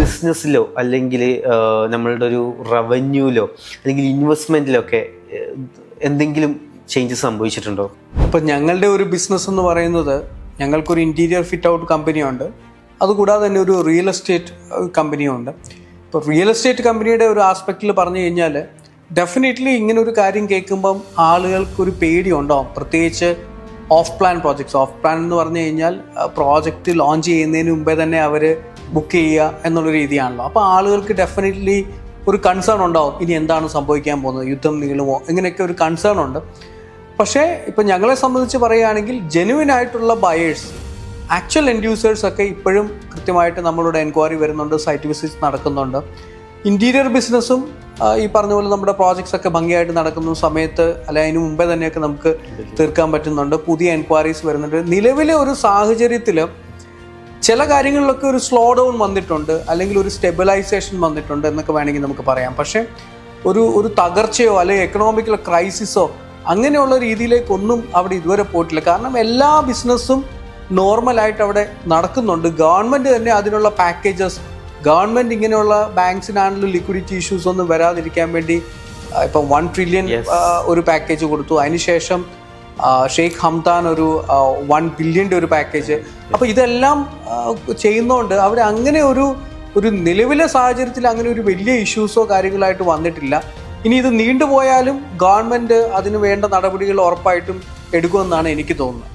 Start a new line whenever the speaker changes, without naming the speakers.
ബിസിനസ്സിലോ അല്ലെങ്കിൽ നമ്മളുടെ ഒരു റവന്യൂലോ അല്ലെങ്കിൽ ഇൻവെസ്റ്റ്മെൻറ്റിലോ ഒക്കെ എന്തെങ്കിലും ചേഞ്ചസ് സംഭവിച്ചിട്ടുണ്ടോ?
ഇപ്പം ഞങ്ങളുടെ ഒരു ബിസിനസ് എന്ന് പറയുന്നത്, ഞങ്ങൾക്കൊരു ഇൻറ്റീരിയർ ഫിറ്റ് ഔട്ട് കമ്പനിയുണ്ട്. അതുകൂടാതെ തന്നെ ഒരു റിയൽ എസ്റ്റേറ്റ് കമ്പനിയുണ്ട്. ഇപ്പോൾ റിയൽ എസ്റ്റേറ്റ് കമ്പനിയുടെ ഒരു ആസ്പെക്റ്റിൽ പറഞ്ഞു കഴിഞ്ഞാൽ ഡെഫിനറ്റ്ലി ഇങ്ങനെ ഒരു കാര്യം കേൾക്കുമ്പം ആളുകൾക്കൊരു പേടി ഉണ്ടാവും. പ്രത്യേകിച്ച് of plan projects. Of plan എന്ന് പറഞ്ഞു കഴിഞ്ഞാൽ പ്രോജക്റ്റ് ലോഞ്ച് ചെയ്യുന്നതിന് മുമ്പേ തന്നെ അവർ ബുക്ക് ചെയ്യുക എന്നുള്ള രീതിയാണല്ലോ. അപ്പോൾ ആളുകൾക്ക് ഡെഫിനറ്റ്ലി ഒരു കൺസേൺ ഉണ്ടാവും, ഇനി എന്താണ് സംഭവിക്കാൻ പോകുന്നത്, യുദ്ധം നീളുമോ, ഇങ്ങനെയൊക്കെ ഒരു കൺസേൺ ഉണ്ട്. പക്ഷേ ഇപ്പം ഞങ്ങളെ സംബന്ധിച്ച് പറയുകയാണെങ്കിൽ ജെന്യുവിൻ ആയിട്ടുള്ള ബയേഴ്സ്, ആക്ച്വൽ എൻഡ് യൂസേഴ്സ് ഒക്കെ ഇപ്പോഴും കൃത്യമായിട്ട് നമ്മളുടെ എൻക്വയറി വരുന്നുണ്ട്, സൈറ്റ് വിസിറ്റ്സ് നടക്കുന്നുണ്ട്. ഇൻറ്റീരിയർ ബിസിനസ്സും ഈ പറഞ്ഞ പോലെ നമ്മുടെ പ്രോജക്ട്സ് ഒക്കെ ഭംഗിയായിട്ട് നടക്കുന്ന സമയത്ത് അല്ലെ അതിന് മുമ്പേ തന്നെയൊക്കെ നമുക്ക് തീർക്കാൻ പറ്റുന്നുണ്ട്. പുതിയ എൻക്വയറീസ് വരുന്നുണ്ട്. നിലവിലെ ഒരു സാഹചര്യത്തിൽ ചില കാര്യങ്ങളിലൊക്കെ ഒരു സ്ലോ ഡൗൺ വന്നിട്ടുണ്ട്, അല്ലെങ്കിൽ ഒരു സ്റ്റെബിലൈസേഷൻ വന്നിട്ടുണ്ട് എന്നൊക്കെ വേണമെങ്കിൽ നമുക്ക് പറയാം. പക്ഷേ ഒരു തകർച്ചയോ അല്ലെങ്കിൽ എക്കണോമിക്കൽ ക്രൈസിസോ അങ്ങനെയുള്ള രീതിയിലേക്കൊന്നും അവിടെ ഇതുവരെ പോയിട്ടില്ല. കാരണം എല്ലാ ബിസിനസ്സും നോർമലായിട്ട് അവിടെ നടക്കുന്നുണ്ട്. ഗവൺമെൻറ് തന്നെ അതിനുള്ള പാക്കേജസ്, ഗവൺമെൻറ് ഇങ്ങനെയുള്ള ബാങ്ക്സിനാണെങ്കിലും ലിക്വിഡിറ്റി ഇഷ്യൂസ് ഒന്നും വരാതിരിക്കാൻ വേണ്ടി ഇപ്പം 1 ട്രില്യൺ ഒരു പാക്കേജ് കൊടുത്തു. അതിനുശേഷം ഷെയ്ഖ് ഹംദാൻ ഒരു 1 ബില്യൻ്റെ ഒരു പാക്കേജ്. അപ്പോൾ ഇതെല്ലാം ചെയ്യുന്നതുകൊണ്ട് അവിടെ അങ്ങനെ ഒരു നിലവിലെ സാഹചര്യത്തിൽ അങ്ങനെ ഒരു വലിയ ഇഷ്യൂസോ കാര്യങ്ങളായിട്ട് വന്നിട്ടില്ല. ഇനി ഇത് നീണ്ടുപോയാലും ഗവൺമെൻറ് അതിന് വേണ്ട നടപടികൾ ഉറപ്പായിട്ടും എടുക്കുമെന്നാണ് എനിക്ക് തോന്നുന്നത്.